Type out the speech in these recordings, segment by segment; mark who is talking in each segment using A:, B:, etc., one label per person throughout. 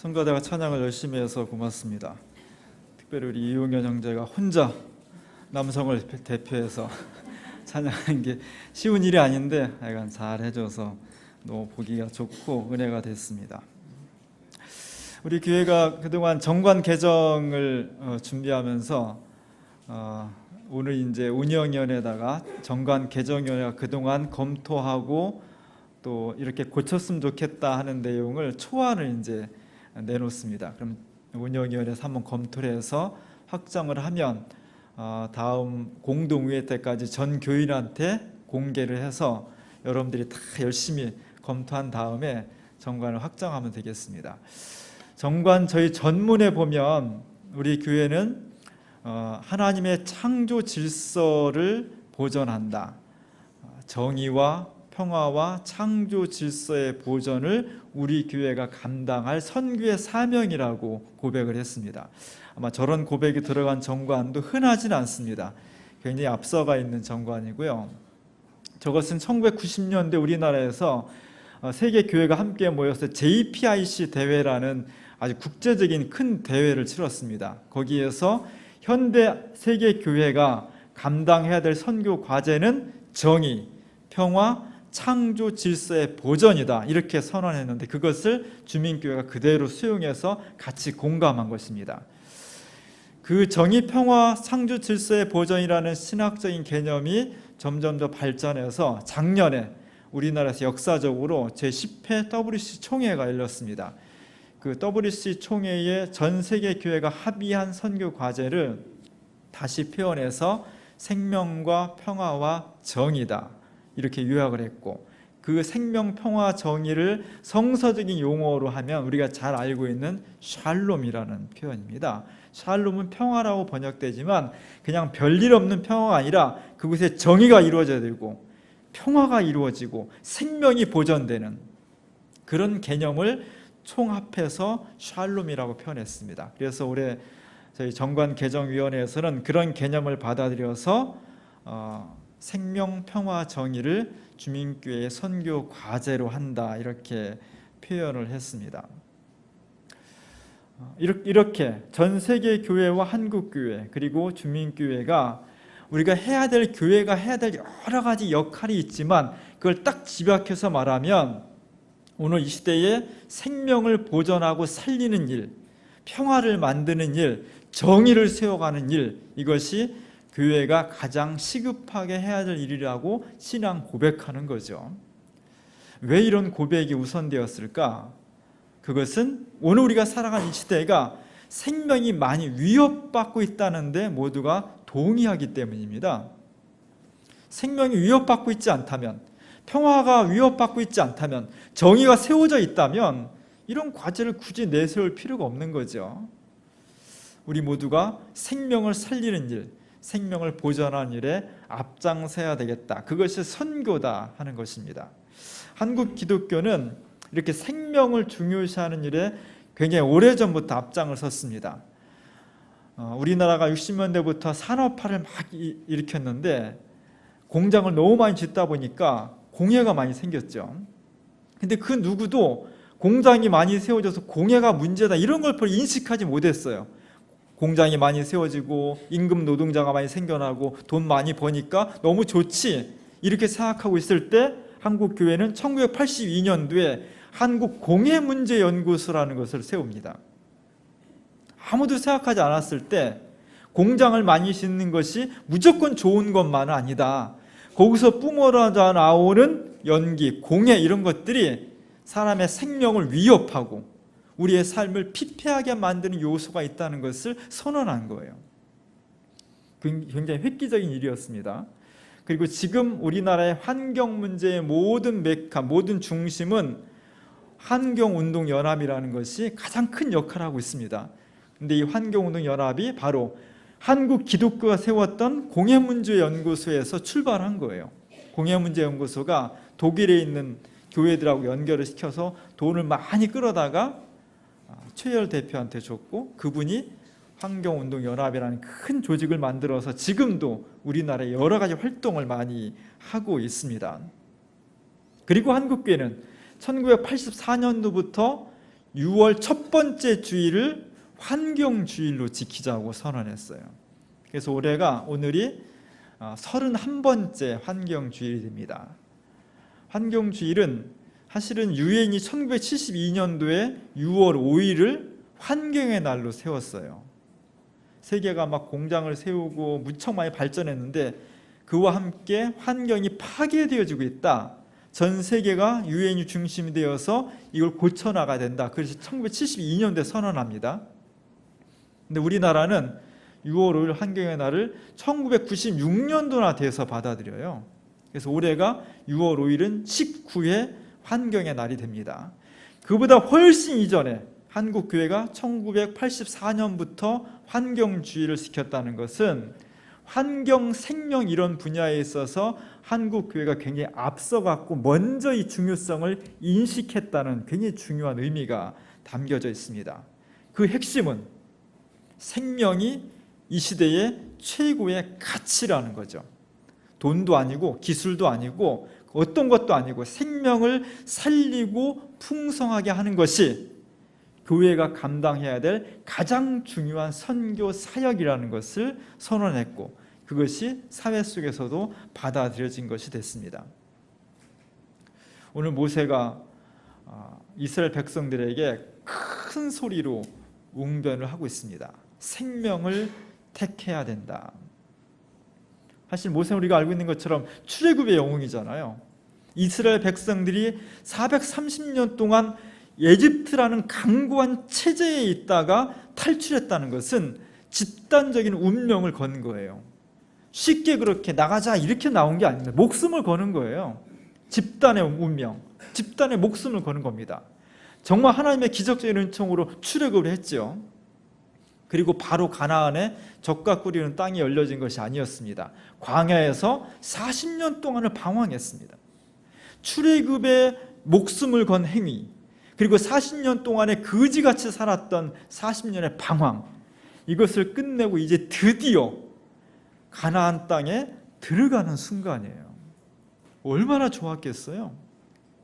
A: 성가대가 찬양을 열심히 해서 고맙습니다. 특별히 우리 이용현 형제가 혼자 남성을 대표해서 찬양하는 게 쉬운 일이 아닌데 약간 잘 해줘서 너무 보기가 좋고 은혜가 됐습니다. 우리 교회가 그동안 정관 개정을 준비하면서 오늘 이제 운영위원회에다가 정관 개정위원회가 그동안 검토하고 또 이렇게 고쳤으면 좋겠다 하는 내용을 초안을 이제 내놓습니다. 그럼 운영위원회에서 한번 검토를 해서 확정을 하면 다음 공동의회 때까지 전 교인한테 공개를 해서 여러분들이 다 열심히 검토한 다음에 정관을 확정하면 되겠습니다. 정관 저희 전문에 보면 우리 교회는 하나님의 창조 질서를 보존한다. 정의와 평화와 창조 질서의 보존을 우리 교회가 감당할 선교의 사명이라고 고백을 했습니다. 아마 저런 고백이 들어간 정관도 흔하진 않습니다. 굉장히 앞서가 있는 정관이고요. 저것은 1990년대 우리나라에서 세계 교회가 함께 모여서 JPIC 대회라는 아주 국제적인 큰 대회를 치렀습니다. 거기에서 현대 세계 교회가 감당해야 될 선교 과제는 정의, 평화, 창조 질서의 보존이다 이렇게 선언했는데 그것을 주민교회가 그대로 수용해서 같이 공감한 것입니다. 그 정의, 평화, 창조 질서의 보존이라는 신학적인 개념이 점점 더 발전해서 작년에 우리나라에서 역사적으로 제10회 WC 총회가 열렸습니다. 그 WC 총회에 전 세계 교회가 합의한 선교 과제를 다시 표현해서 생명과 평화와 정의다 이렇게 요약을 했고, 그 생명, 평화, 정의를 성서적인 용어로 하면 우리가 잘 알고 있는 샬롬이라는 표현입니다. 샬롬은 평화라고 번역되지만 그냥 별일 없는 평화가 아니라 그곳에 정의가 이루어져야 되고 평화가 이루어지고 생명이 보존되는 그런 개념을 총합해서 샬롬이라고 표현했습니다. 그래서 올해 저희 정관개정위원회에서는 그런 개념을 받아들여서 생명, 평화, 정의를 주민교회의 선교 과제로 한다 이렇게 표현을 했습니다. 이렇게 전 세계 교회와 한국 교회 그리고 주민교회가 우리가 해야 될, 교회가 해야 될 여러 가지 역할이 있지만 그걸 딱 집약해서 말하면 오늘 이 시대에 생명을 보존하고 살리는 일, 평화를 만드는 일, 정의를 세워가는 일, 이것이 교회가 가장 시급하게 해야 될 일이라고 신앙 고백하는 거죠. 왜 이런 고백이 우선되었을까? 그것은 오늘 우리가 살아가는 이 시대가 생명이 많이 위협받고 있다는데 모두가 동의하기 때문입니다. 생명이 위협받고 있지 않다면, 평화가 위협받고 있지 않다면, 정의가 세워져 있다면 이런 과제를 굳이 내세울 필요가 없는 거죠. 우리 모두가 생명을 살리는 일, 생명을 보존하는 일에 앞장서야 되겠다. 그것이 선교다 하는 것입니다. 한국 기독교는 이렇게 생명을 중요시하는 일에 굉장히 오래전부터 앞장을 섰습니다. 우리나라가 60년대부터 산업화를 막 일으켰는데 공장을 너무 많이 짓다 보니까 공해가 많이 생겼죠. 근데 그 누구도 공장이 많이 세워져서 공해가 문제다 이런 걸 별로 인식하지 못했어요. 공장이 많이 세워지고 임금 노동자가 많이 생겨나고 돈 많이 버니까 너무 좋지 이렇게 생각하고 있을 때 한국 교회는 1982년도에 한국공해문제연구소라는 것을 세웁니다. 아무도 생각하지 않았을 때 공장을 많이 짓는 것이 무조건 좋은 것만은 아니다. 거기서 뿜어져 나오는 연기, 공해 이런 것들이 사람의 생명을 위협하고 우리의 삶을 피폐하게 만드는 요소가 있다는 것을 선언한 거예요. 굉장히 획기적인 일이었습니다. 그리고 지금 우리나라의 환경 문제의 모든 메카, 모든 중심은 환경운동연합이라는 것이 가장 큰 역할을 하고 있습니다. 그런데 이 환경운동연합이 바로 한국 기독교가 세웠던 공해문제연구소에서 출발한 거예요. 공해문제연구소가 독일에 있는 교회들하고 연결을 시켜서 돈을 많이 끌어다가 최열 대표한테 줬고 그분이 환경운동연합이라는 큰 조직을 만들어서 지금도 우리나라에 여러 가지 활동을 많이 하고 있습니다. 그리고 한국교회는 1984년도부터 6월 첫 번째 주일을 환경주일로 지키자고 선언했어요. 그래서 오늘이 31번째 환경주일이 됩니다. 환경주일은 사실은 유엔이 1972년도에 6월 5일을 환경의 날로 세웠어요. 세계가 막 공장을 세우고 무척 많이 발전했는데 그와 함께 환경이 파괴되어지고 있다. 전 세계가 유엔이 중심이 되어서 이걸 고쳐나가야 된다. 그래서 1972년도에 선언합니다. 근데 우리나라는 6월 5일 환경의 날을 1996년도나 돼서 받아들여요. 그래서 올해가 6월 5일은 19회 환경의 날이 됩니다. 그보다 훨씬 이전에 한국교회가 1984년부터 환경주의를 지켰다는 것은 환경, 생명 이런 분야에 있어서 한국교회가 굉장히 앞서갔고 먼저 이 중요성을 인식했다는 굉장히 중요한 의미가 담겨져 있습니다. 그 핵심은 생명이 이 시대의 최고의 가치라는 거죠. 돈도 아니고 기술도 아니고 어떤 것도 아니고 생명을 살리고 풍성하게 하는 것이 교회가 감당해야 될 가장 중요한 선교 사역이라는 것을 선언했고 그것이 사회 속에서도 받아들여진 것이 됐습니다. 오늘 모세가 이스라엘 백성들에게 큰 소리로 웅변을 하고 있습니다. 생명을 택해야 된다. 사실 모세는 우리가 알고 있는 것처럼 출애굽의 영웅이잖아요. 이스라엘 백성들이 430년 동안 에집트라는 강고한 체제에 있다가 탈출했다는 것은 집단적인 운명을 건 거예요. 쉽게 그렇게 나가자 이렇게 나온 게 아닙니다. 목숨을 거는 거예요. 집단의 운명, 집단의 목숨을 거는 겁니다. 정말 하나님의 기적적인 은총으로 출애굽을 했죠. 그리고 바로 가나안에 젖과 꿀이는 땅이 열려진 것이 아니었습니다. 광야에서 40년 동안을 방황했습니다. 출애굽의 목숨을 건 행위, 그리고 40년 동안에 거지같이 살았던 40년의 방황, 이것을 끝내고 이제 드디어 가나안 땅에 들어가는 순간이에요. 얼마나 좋았겠어요?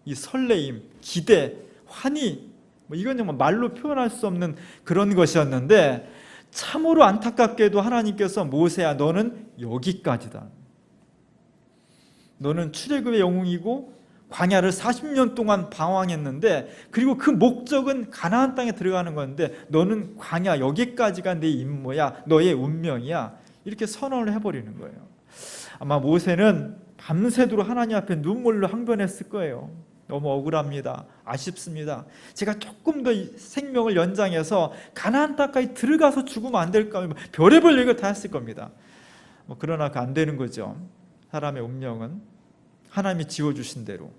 A: 이 설레임, 기대, 환희, 이건 정말 말로 표현할 수 없는 그런 것이었는데 참으로 안타깝게도 하나님께서 모세야 너는 여기까지다. 너는 출애굽의 영웅이고 광야를 40년 동안 방황했는데 그리고 그 목적은 가나안 땅에 들어가는 건데 너는 광야 여기까지가 내 임무야, 너의 운명이야, 이렇게 선언을 해버리는 거예요. 아마 모세는 밤새도록 하나님 앞에 눈물로 항변했을 거예요. 너무 억울합니다. 아쉽습니다. 제가 조금 더 생명을 연장해서 가나안 땅까지 들어가서 죽으면 안 될까? 별의별 얘기를 다 했을 겁니다. 그러나 안 되는 거죠. 사람의 운명은 하나님이 지어주신 대로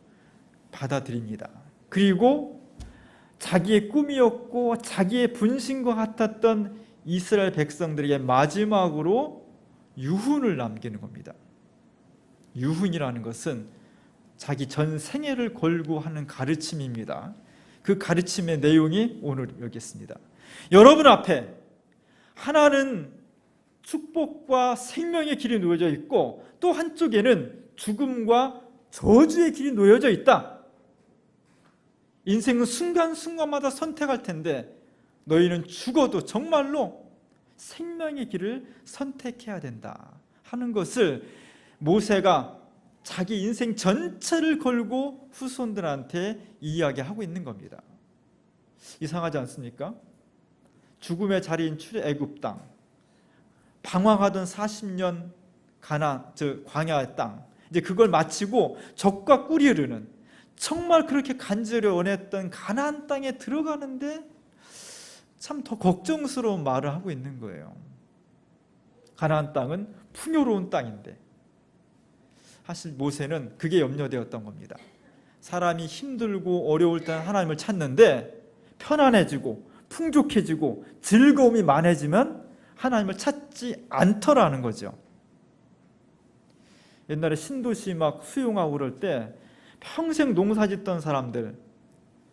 A: 받아들입니다. 그리고 자기의 꿈이었고 자기의 분신과 같았던 이스라엘 백성들에게 마지막으로 유훈을 남기는 겁니다. 유훈이라는 것은 자기 전 생애를 걸고 하는 가르침입니다. 그 가르침의 내용이 오늘 여기 있습니다. 여러분 앞에 하나는 축복과 생명의 길이 놓여져 있고 또 한쪽에는 죽음과 저주의 길이 놓여져 있다. 인생은 순간순간마다 선택할 텐데 너희는 죽어도 정말로 생명의 길을 선택해야 된다 하는 것을 모세가 자기 인생 전체를 걸고 후손들한테 이야기하고 있는 겁니다. 이상하지 않습니까? 죽음의 자리인 애굽 땅, 방황하던 40년 광야의 땅, 이제 그걸 마치고 젖과 꿀이 흐르는 정말 그렇게 간절히 원했던 가나안 땅에 들어가는데 참 더 걱정스러운 말을 하고 있는 거예요. 가나안 땅은 풍요로운 땅인데 사실 모세는 그게 염려되었던 겁니다. 사람이 힘들고 어려울 때 하나님을 찾는데 편안해지고 풍족해지고 즐거움이 많아지면 하나님을 찾지 않더라는 거죠. 옛날에 신도시 막 수용하고 그럴 때 평생 농사짓던 사람들,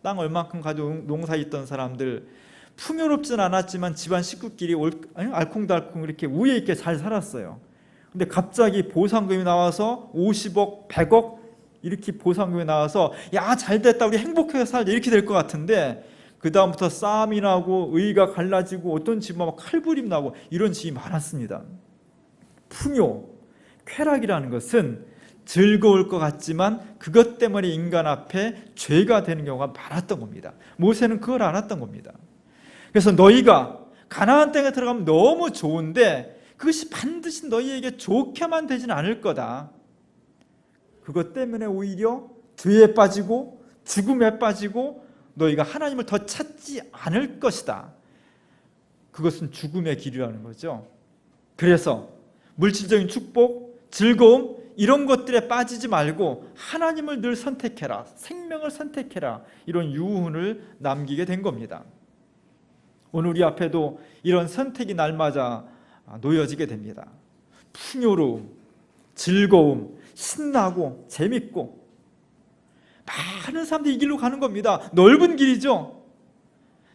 A: 땅 얼만큼 가지고 농사짓던 사람들, 풍요롭진 않았지만 집안 식구끼리 알콩달콩 이렇게 우애 있게 잘 살았어요. 근데 갑자기 보상금이 나와서 50억, 100억 이렇게 보상금이 나와서 야 잘됐다 우리 행복하게 살자 이렇게 될 것 같은데 그 다음부터 싸움이 나고 의가 갈라지고 어떤 집은 막 칼부림 나고 이런 집이 많았습니다. 풍요, 쾌락이라는 것은 즐거울 것 같지만 그것 때문에 인간 앞에 죄가 되는 경우가 많았던 겁니다. 모세는 그걸 알았던 겁니다. 그래서 너희가 가나안 땅에 들어가면 너무 좋은데 그것이 반드시 너희에게 좋게만 되지는 않을 거다. 그것 때문에 오히려 죄에 빠지고 죽음에 빠지고 너희가 하나님을 더 찾지 않을 것이다. 그것은 죽음의 길이라는 거죠. 그래서 물질적인 축복, 즐거움 이런 것들에 빠지지 말고 하나님을 늘 선택해라. 생명을 선택해라. 이런 유훈을 남기게 된 겁니다. 오늘 우리 앞에도 이런 선택이 날마다 놓여지게 됩니다. 풍요로움, 즐거움, 신나고 재밌고 많은 사람들이 이 길로 가는 겁니다. 넓은 길이죠.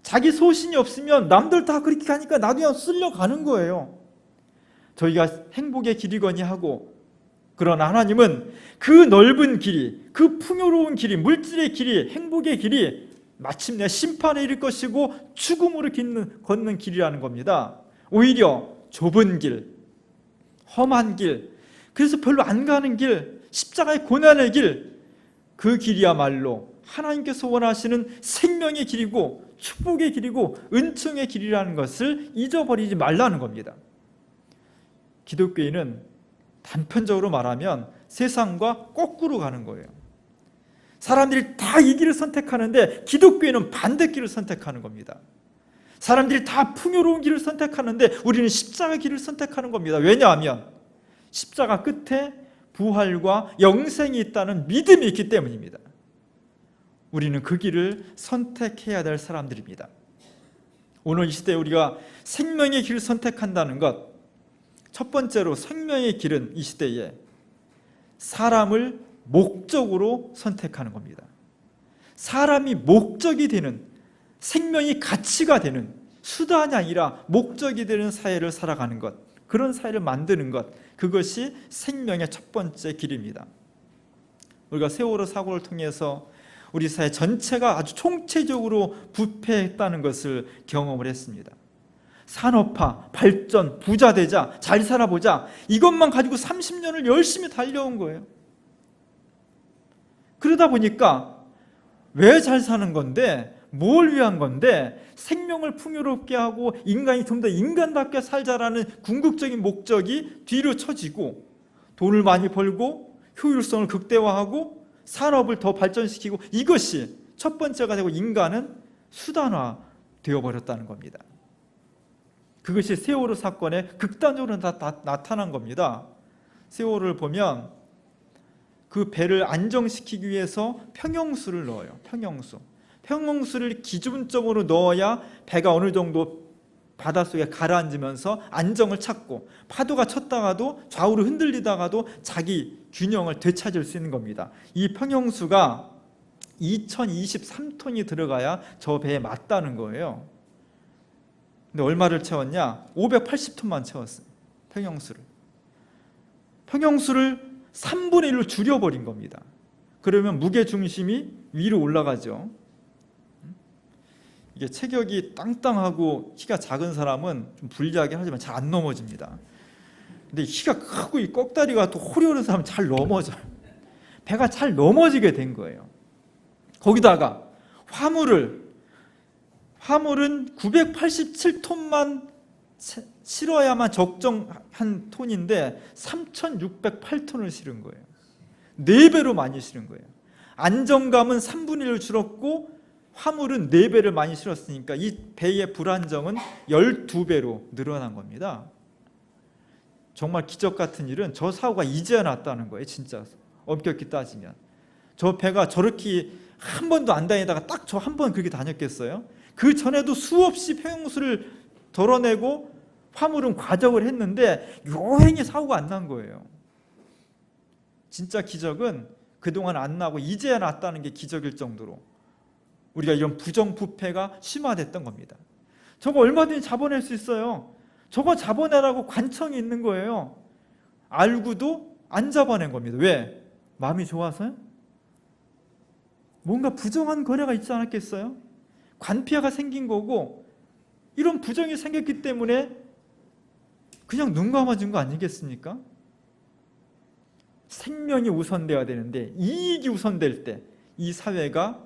A: 자기 소신이 없으면 남들 다 그렇게 가니까 나도 그냥 쓸려가는 거예요. 저희가 행복의 길이거니 하고, 그러나 하나님은 그 넓은 길이, 그 풍요로운 길이, 물질의 길이, 행복의 길이 마침내 심판에 이를 것이고 죽음으로 걷는 길이라는 겁니다. 오히려 좁은 길, 험한 길, 그래서 별로 안 가는 길, 십자가의 고난의 길, 그 길이야말로 하나님께서 원하시는 생명의 길이고 축복의 길이고 은총의 길이라는 것을 잊어버리지 말라는 겁니다. 기독교인은 단편적으로 말하면 세상과 거꾸로 가는 거예요. 사람들이 다 이 길을 선택하는데 기독교인은 반대길을 선택하는 겁니다. 사람들이 다 풍요로운 길을 선택하는데 우리는 십자가 길을 선택하는 겁니다. 왜냐하면 십자가 끝에 부활과 영생이 있다는 믿음이 있기 때문입니다. 우리는 그 길을 선택해야 될 사람들입니다. 오늘 이 시대에 우리가 생명의 길을 선택한다는 것, 첫 번째로 생명의 길은 이 시대에 사람을 목적으로 선택하는 겁니다. 사람이 목적이 되는, 생명이 가치가 되는, 수단이 아니라 목적이 되는 사회를 살아가는 것, 그런 사회를 만드는 것, 그것이 생명의 첫 번째 길입니다. 우리가 세월호 사고를 통해서 우리 사회 전체가 아주 총체적으로 부패했다는 것을 경험을 했습니다. 산업화, 발전, 부자 되자, 잘 살아보자, 이것만 가지고 30년을 열심히 달려온 거예요. 그러다 보니까 왜 잘 사는 건데, 뭘 위한 건데, 생명을 풍요롭게 하고 인간이 좀 더 인간답게 살자라는 궁극적인 목적이 뒤로 쳐지고, 돈을 많이 벌고 효율성을 극대화하고 산업을 더 발전시키고, 이것이 첫 번째가 되고 인간은 수단화 되어버렸다는 겁니다. 그것이 세월호 사건에 극단적으로 나타난 겁니다. 세월호를 보면 그 배를 안정시키기 위해서 평형수를 넣어요. 평형수를 기준점으로 넣어야 배가 어느 정도 바닷속에 가라앉으면서 안정을 찾고 파도가 쳤다가도 좌우로 흔들리다가도 자기 균형을 되찾을 수 있는 겁니다. 이 평형수가 2023톤이 들어가야 저 배에 맞다는 거예요. 근데 얼마를 채웠냐? 580톤만 채웠어요. 평형수를 3분의 1로 줄여버린 겁니다. 그러면 무게중심이 위로 올라가죠. 이게 체격이 땅땅하고 키가 작은 사람은 좀 불리하긴 하지만 잘 안 넘어집니다. 근데 키가 크고 이 꺽다리가 또 호려는 사람은 잘 넘어져요. 배가 잘 넘어지게 된 거예요. 거기다가 화물은 987톤만 실어야만 적정한 톤인데 3,608톤을 실은 거예요. 4배로 많이 실은 거예요. 안정감은 3분의 1을 줄었고 화물은 4배를 많이 실었으니까 이 배의 불안정은 12배로 늘어난 겁니다. 정말 기적 같은 일은 저 사고가 이제야 났다는 거예요. 진짜 엄격히 따지면. 저 배가 저렇게 한 번도 안 다니다가 딱 저 한 번 그렇게 다녔겠어요? 그 전에도 수없이 평형수를 덜어내고 화물은 과적을 했는데 요행이 사고가 안 난 거예요. 진짜 기적은 그동안 안 나고 이제야 났다는 게 기적일 정도로 우리가 이런 부정부패가 심화됐던 겁니다. 저거 얼마든지 잡아낼 수 있어요. 저거 잡아내라고 관청이 있는 거예요. 알고도 안 잡아낸 겁니다. 왜? 마음이 좋아서요? 뭔가 부정한 거래가 있지 않았겠어요? 관폐가 생긴 거고 이런 부정이 생겼기 때문에 그냥 눈 감아준 거 아니겠습니까? 생명이 우선돼야 되는데 이익이 우선될 때 이 사회가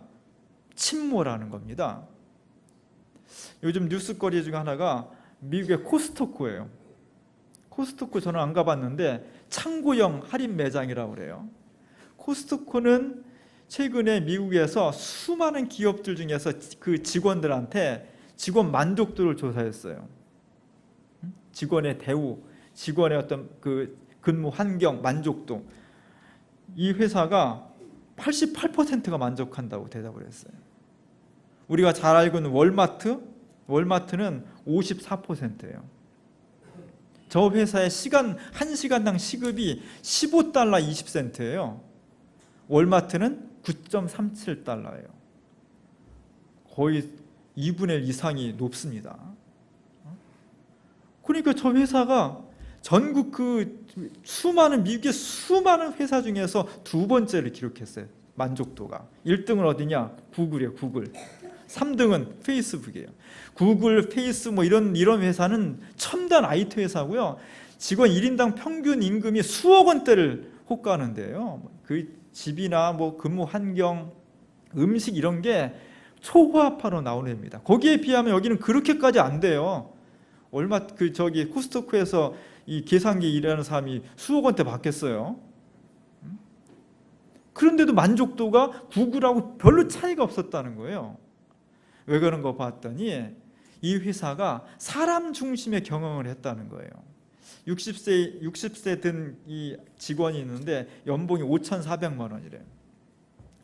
A: 침몰하는 겁니다. 요즘 뉴스거리 중에 하나가 미국의 코스트코예요. 코스트코 저는 안 가봤는데 창고형 할인 매장이라고 그래요. 코스트코는 최근에 미국에서 수많은 기업들 중에서 그 직원들한테 직원 만족도를 조사했어요. 직원의 대우, 직원의 어떤 그 근무 환경 만족도. 이 회사가 88%가 만족한다고 대답을 했어요. 우리가 잘 알고 있는 월마트는 54%예요. 저 회사의 한 시간당 시급이 15달러 20센트예요. 월마트는 9.37달러예요. 거의 2분의 1 이상이 높습니다. 그러니까 저 회사가 전국 미국의 수많은 회사 중에서 두 번째를 기록했어요. 만족도가. 1등은 어디냐? 구글이에요. 구글. 3등은 페이스북이에요. 구글, 페이스 이런 회사는 첨단 IT 회사고요. 직원 1인당 평균 임금이 수억 원대를 호가하는데요. 그 집이나 근무 환경, 음식 이런 게 초호화파로 나오는 데입니다. 거기에 비하면 여기는 그렇게까지 안 돼요. 얼마 코스트코에서 이 계산기 일하는 사람이 수억 원대 받겠어요. 그런데도 만족도가 구글하고 별로 차이가 없었다는 거예요. 왜 그런 거 봤더니 이 회사가 사람 중심의 경영을 했다는 거예요. 60세 된 이 직원이 있는데 연봉이 5,400만 원이래요.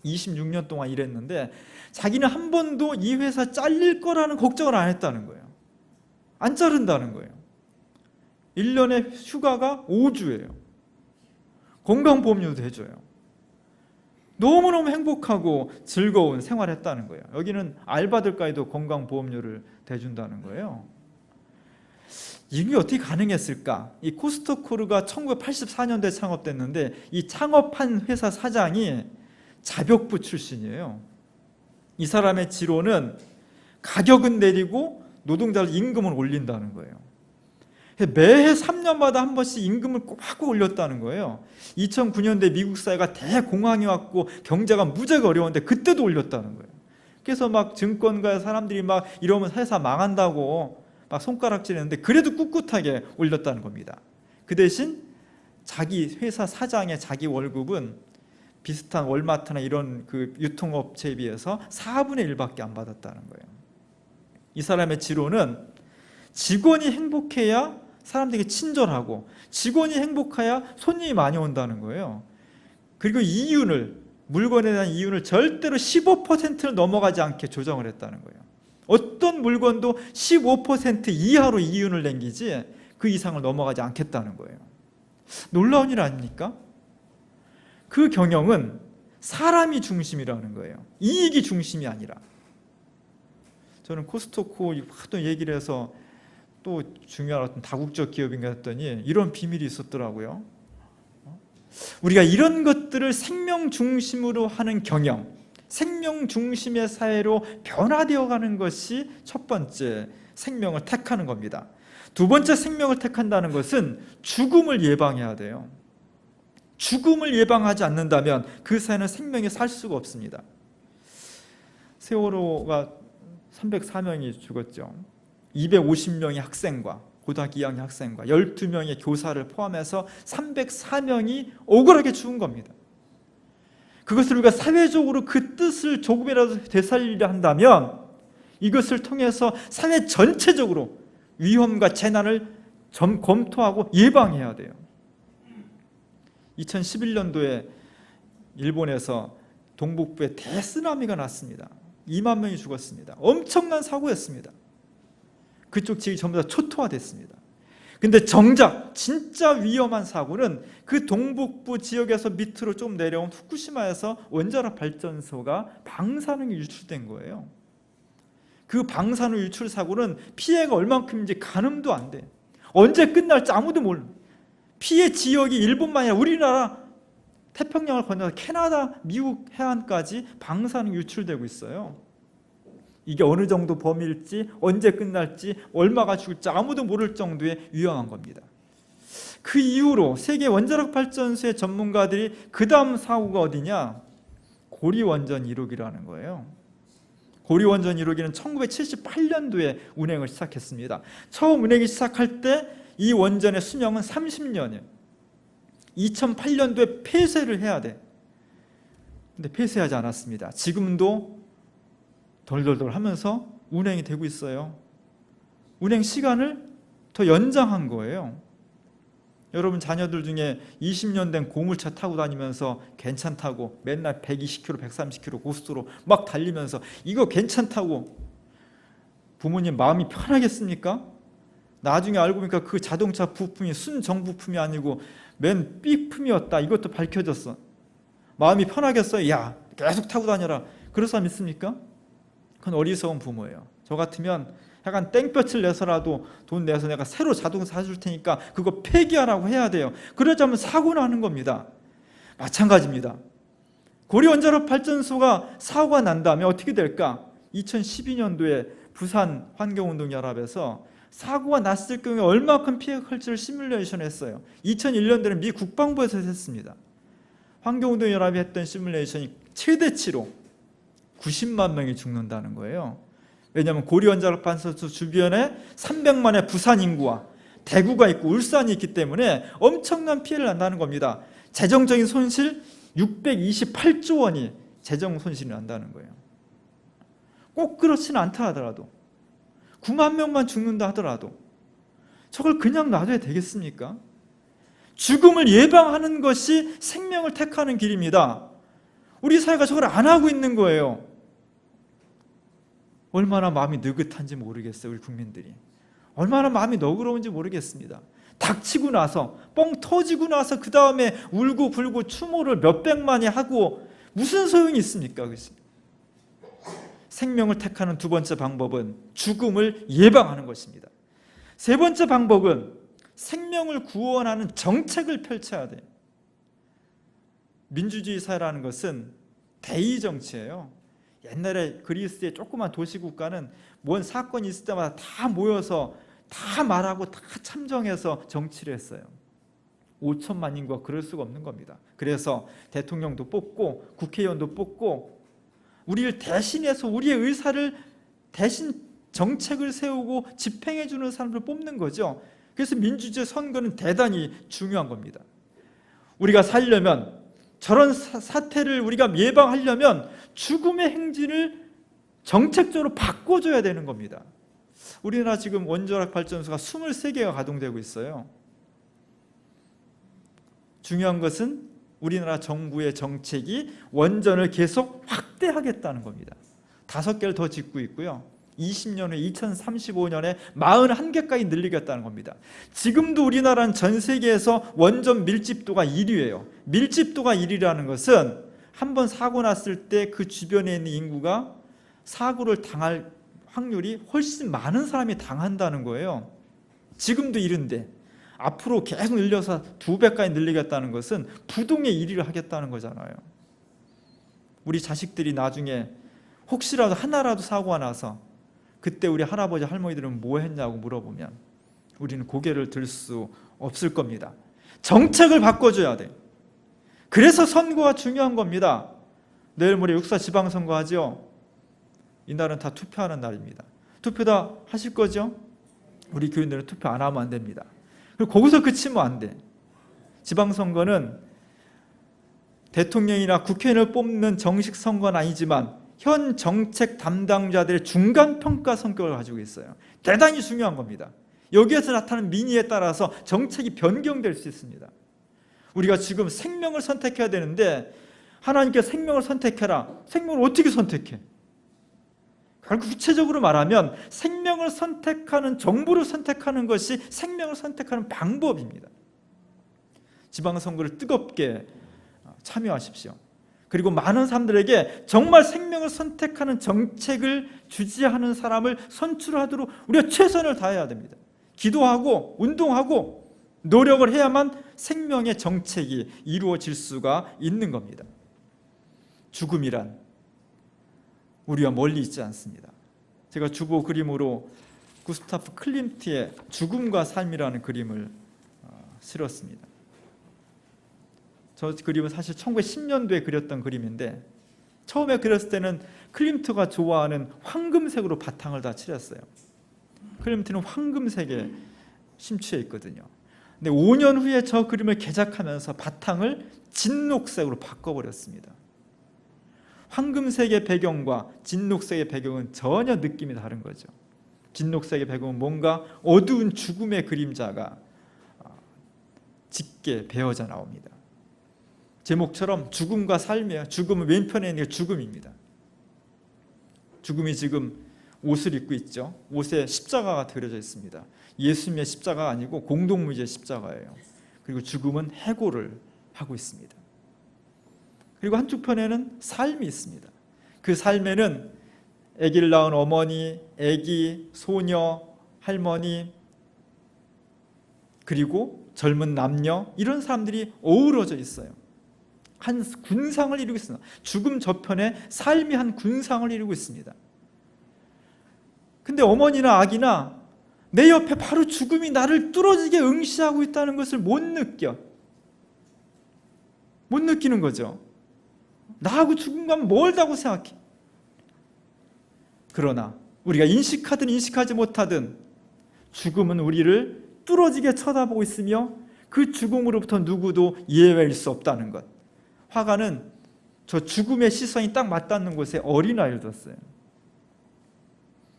A: 26년 동안 일했는데 자기는 한 번도 이 회사 잘릴 거라는 걱정을 안 했다는 거예요. 안 자른다는 거예요. 1년에 휴가가 5주예요. 건강보험료도 해줘요. 너무너무 행복하고 즐거운 생활을 했다는 거예요. 여기는 알바들까지도 건강보험료를 대준다는 거예요. 이게 어떻게 가능했을까? 이 코스트코가 1984년도에 창업됐는데 이 창업한 회사 사장이 자벽부 출신이에요. 이 사람의 지로는 가격은 내리고 노동자들 임금을 올린다는 거예요. 매해 3년마다 한 번씩 임금을 꽉 올렸다는 거예요. 2009년도에 미국 사회가 대공황이 왔고 경제가 무지하게 어려웠는데 그때도 올렸다는 거예요. 그래서 증권가 사람들이 이러면 회사 망한다고 손가락질했는데 그래도 꿋꿋하게 올렸다는 겁니다. 그 대신 자기 회사 사장의 자기 월급은 비슷한 월마트나 이런 유통업체에 비해서 4분의 1밖에 안 받았다는 거예요. 이 사람의 지로는 직원이 행복해야 사람들에게 친절하고 직원이 행복해야 손님이 많이 온다는 거예요. 그리고 물건에 대한 이윤을 절대로 15%를 넘어가지 않게 조정을 했다는 거예요. 어떤 물건도 15% 이하로 이윤을 남기지 그 이상을 넘어가지 않겠다는 거예요. 놀라운 일 아닙니까? 그 경영은 사람이 중심이라는 거예요. 이익이 중심이 아니라. 저는 코스트코 하도 얘기를 해서 또 중요한 어떤 다국적 기업인가 했더니 이런 비밀이 있었더라고요. 우리가 이런 것들을 생명 중심으로 하는 경영, 생명 중심의 사회로 변화되어 가는 것이 첫 번째 생명을 택하는 겁니다. 두 번째 생명을 택한다는 것은 죽음을 예방해야 돼요. 죽음을 예방하지 않는다면 그 사회는 생명이 살 수가 없습니다. 세월호가 304명이 죽었죠. 250명의 학생과 고등학교 2학년 학생과 12명의 교사를 포함해서 304명이 억울하게 죽은 겁니다. 그것을 우리가 사회적으로 그 뜻을 조금이라도 되살리려 한다면 이것을 통해서 사회 전체적으로 위험과 재난을 검토하고 예방해야 돼요. 2011년도에 일본에서 동북부에 대쓰나미가 났습니다. 2만 명이 죽었습니다. 엄청난 사고였습니다. 그쪽 지역이 전부 다 초토화됐습니다. 근데 정작 진짜 위험한 사고는 그 동북부 지역에서 밑으로 좀 내려온 후쿠시마에서 원자력 발전소가 방사능이 유출된 거예요. 그 방사능 유출 사고는 피해가 얼만큼인지 가늠도 안 돼. 언제 끝날지 아무도 몰라. 피해 지역이 일본만이 아니라 우리나라 태평양을 건너서 캐나다, 미국 해안까지 방사능 유출되고 있어요. 이게 어느 정도 범위일지, 언제 끝날지, 얼마가 죽을지 아무도 모를 정도의 위험한 겁니다. 그 이후로 세계 원자력 발전소의 전문가들이 그 다음 사고가 어디냐? 고리원전 1호기라는 거예요. 고리원전 1호기는 1978년도에 운행을 시작했습니다. 처음 운행이 시작할 때 이 원전의 수명은 30년이에요. 2008년도에 폐쇄를 해야 돼. 근데 폐쇄하지 않았습니다. 지금도 덜덜덜 하면서 운행이 되고 있어요. 운행 시간을 더 연장한 거예요. 여러분 자녀들 중에 20년 된 고물차 타고 다니면서 괜찮다고 맨날 120km, 130km 고속도로 막 달리면서 이거 괜찮다고 부모님 마음이 편하겠습니까? 나중에 알고 보니까 그 자동차 부품이 순정부품이 아니고 맨 B품이었다. 이것도 밝혀졌어. 마음이 편하겠어요? 야, 계속 타고 다녀라. 그럴 사람 있습니까? 그건 어리석은 부모예요. 저 같으면 약간 땡볕을 내서라도 돈 내서 내가 새로 자동차 사줄 테니까 그거 폐기하라고 해야 돼요. 그러자면 사고 나는 겁니다. 마찬가지입니다. 고리원자력 발전소가 사고가 난 다음에 어떻게 될까? 2012년도에 부산 환경운동연합에서 사고가 났을 경우에 얼마큼 피해가 클지를 시뮬레이션 했어요. 2001년도에는 미 국방부에서 했습니다. 환경운동연합이 했던 시뮬레이션이 최대치로 90만 명이 죽는다는 거예요. 왜냐하면 고리원자력 발전소 주변에 300만의 부산 인구와 대구가 있고 울산이 있기 때문에 엄청난 피해를 난다는 겁니다. 재정적인 손실 628조 원이 재정 손실이 난다는 거예요. 꼭 그렇지는 않다 하더라도 9만 명만 죽는다 하더라도 저걸 그냥 놔둬야 되겠습니까? 죽음을 예방하는 것이 생명을 택하는 길입니다. 우리 사회가 저걸 안 하고 있는 거예요. 얼마나 마음이 느긋한지 모르겠어요. 우리 국민들이 얼마나 마음이 너그러운지 모르겠습니다. 닥치고 나서 뻥 터지고 나서 그 다음에 울고 불고 추모를 몇백만이 하고 무슨 소용이 있습니까? 그것이. 생명을 택하는 두 번째 방법은 죽음을 예방하는 것입니다. 세 번째 방법은 생명을 구원하는 정책을 펼쳐야 돼요. 민주주의 사회라는 것은 대의 정치예요. 옛날에 그리스의 조그만 도시국가는 뭔 사건이 있을 때마다 다 모여서 다 말하고 다 참정해서 정치를 했어요. 5천만 인구가 그럴 수가 없는 겁니다. 그래서 대통령도 뽑고 국회의원도 뽑고 우리를 대신해서 우리의 의사를 대신 정책을 세우고 집행해 주는 사람을 뽑는 거죠. 그래서 민주주의 선거는 대단히 중요한 겁니다. 우리가 살려면 저런 사태를 우리가 예방하려면 죽음의 행진을 정책적으로 바꿔줘야 되는 겁니다. 우리나라 지금 원자력 발전소가 23개가 가동되고 있어요. 중요한 것은 우리나라 정부의 정책이 원전을 계속 확대하겠다는 겁니다. 5개를 더 짓고 있고요. 20년 후 2035년에 41개까지 늘리겠다는 겁니다. 지금도 우리나라는 전 세계에서 원전 밀집도가 1위예요. 밀집도가 1위라는 것은 한번 사고 났을 때 그 주변에 있는 인구가 사고를 당할 확률이 훨씬 많은 사람이 당한다는 거예요. 지금도 이른데 앞으로 계속 늘려서 2배까지 늘리겠다는 것은 부동의 1위를 하겠다는 거잖아요. 우리 자식들이 나중에 혹시라도 하나라도 사고가 나서 그때 우리 할아버지 할머니들은 뭐 했냐고 물어보면 우리는 고개를 들 수 없을 겁니다. 정책을 바꿔줘야 돼. 그래서 선거가 중요한 겁니다. 내일 모레 육사 지방선거 하죠. 이날은 다 투표하는 날입니다. 투표 다 하실 거죠? 우리 교인들은 투표 안 하면 안 됩니다. 그리고 거기서 그치면 안 돼. 지방선거는 대통령이나 국회의원을 뽑는 정식 선거는 아니지만 현 정책 담당자들의 중간평가 성격을 가지고 있어요. 대단히 중요한 겁니다. 여기에서 나타나는 민의에 따라서 정책이 변경될 수 있습니다. 우리가 지금 생명을 선택해야 되는데 하나님께서 생명을 선택해라. 생명을 어떻게 선택해? 결국 구체적으로 말하면 생명을 선택하는 정보를 선택하는 것이 생명을 선택하는 방법입니다. 지방선거를 뜨겁게 참여하십시오. 그리고 많은 사람들에게 정말 생명을 선택하는 정책을 주지하는 사람을 선출하도록 우리가 최선을 다해야 됩니다. 기도하고 운동하고 노력을 해야만 생명의 정책이 이루어질 수가 있는 겁니다. 죽음이란 우리와 멀리 있지 않습니다. 제가 주보 그림으로 구스타프 클림트의 죽음과 삶이라는 그림을 실었습니다. 저 그림은 사실 1910년도에 그렸던 그림인데 처음에 그렸을 때는 클림트가 좋아하는 황금색으로 바탕을 다 칠했어요. 클림트는 황금색에 심취해 있거든요. 근데 5년 후에 저 그림을 개작하면서 바탕을 진녹색으로 바꿔버렸습니다. 황금색의 배경과 진녹색의 배경은 전혀 느낌이 다른 거죠. 진녹색의 배경은 뭔가 어두운 죽음의 그림자가 짙게 배어져 나옵니다. 제목처럼 죽음과 삶이에요. 죽음은 왼편에 있는 게 죽음입니다. 죽음이 지금 옷을 입고 있죠. 옷에 십자가가 그려져 있습니다. 예수님의 십자가가 아니고 공동무지의 십자가예요. 그리고 죽음은 해고를 하고 있습니다. 그리고 한쪽 편에는 삶이 있습니다. 그 삶에는 아기를 낳은 어머니, 아기, 소녀, 할머니, 그리고 젊은 남녀, 이런 사람들이 어우러져 있어요. 한 군상을 이루고 있습니다. 죽음 저편에 삶이 한 군상을 이루고 있습니다. 근데 어머니나 아기나 내 옆에 바로 죽음이 나를 뚫어지게 응시하고 있다는 것을 못 느끼는 거죠. 나하고 죽음과 멀다고 생각해. 그러나 우리가 인식하든 인식하지 못하든 죽음은 우리를 뚫어지게 쳐다보고 있으며 그 죽음으로부터 누구도 예외일 수 없다는 것. 화가는 저 죽음의 시선이 딱 맞닿는 곳에 어린아이를 뒀어요.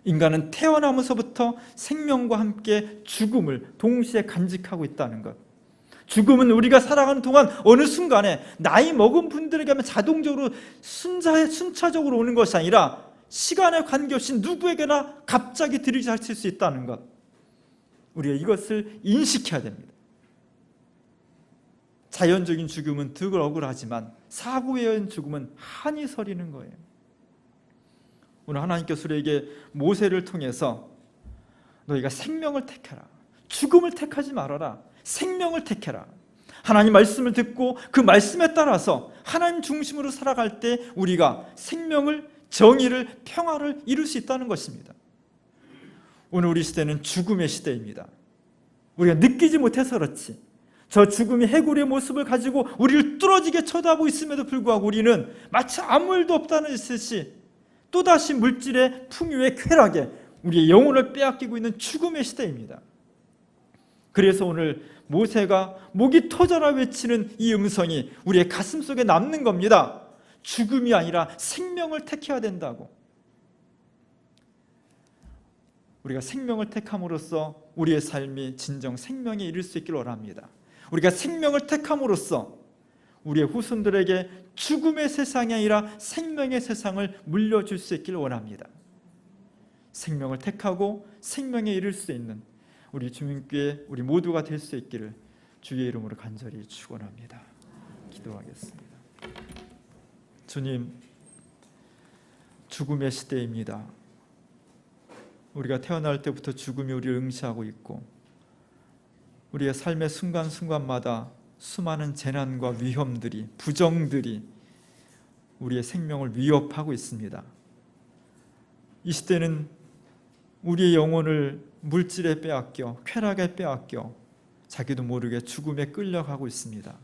A: 인간은 태어나면서부터 생명과 함께 죽음을 동시에 간직하고 있다는 것. 죽음은 우리가 살아가는 동안 어느 순간에 나이 먹은 분들에게 하면 자동적으로 순차적으로 오는 것이 아니라 시간에 관계없이 누구에게나 갑자기 들이닥칠 수 있다는 것. 우리가 이것을 인식해야 됩니다. 자연적인 죽음은 덜 억울하지만 사고에 의한 죽음은 한이 서리는 거예요. 오늘 하나님께서 우리에게 모세를 통해서 너희가 생명을 택해라, 죽음을 택하지 말아라, 생명을 택해라. 하나님 말씀을 듣고 그 말씀에 따라서 하나님 중심으로 살아갈 때 우리가 생명을, 정의를, 평화를 이룰 수 있다는 것입니다. 오늘 우리 시대는 죽음의 시대입니다. 우리가 느끼지 못해서 그렇지 저 죽음의 해골의 모습을 가지고 우리를 뚫어지게 쳐다보고 있음에도 불구하고 우리는 마치 아무 일도 없다는 듯이 또다시 물질의 풍요의 쾌락에 우리의 영혼을 빼앗기고 있는 죽음의 시대입니다. 그래서 오늘 모세가 목이 터져라 외치는 이 음성이 우리의 가슴 속에 남는 겁니다. 죽음이 아니라 생명을 택해야 된다고. 우리가 생명을 택함으로써 우리의 삶이 진정 생명에 이를 수 있기를 원합니다. 우리가 생명을 택함으로써 우리의 후손들에게 죽음의 세상이 아니라 생명의 세상을 물려줄 수 있기를 원합니다. 생명을 택하고 생명에 이를 수 있는 우리 주민교회 우리 모두가 될 수 있기를 주의 이름으로 간절히 축원합니다. 기도하겠습니다. 주님, 죽음의 시대입니다. 우리가 태어날 때부터 죽음이 우리를 응시하고 있고 우리의 삶의 순간순간마다 수많은 재난과 위험들이, 부정들이 우리의 생명을 위협하고 있습니다. 이 시대는 우리의 영혼을 물질에 빼앗겨, 쾌락에 빼앗겨 자기도 모르게 죽음에 끌려가고 있습니다.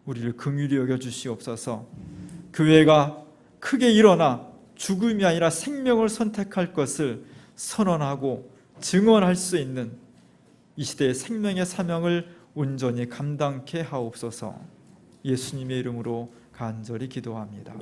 A: 우리를 긍휼히 여겨주시옵소서. 교회가 크게 일어나 죽음이 아니라 생명을 선택할 것을 선언하고 증언할 수 있는 이 시대의 생명의 사명을 온전히 감당케 하옵소서. 예수님의 이름으로 간절히 기도합니다.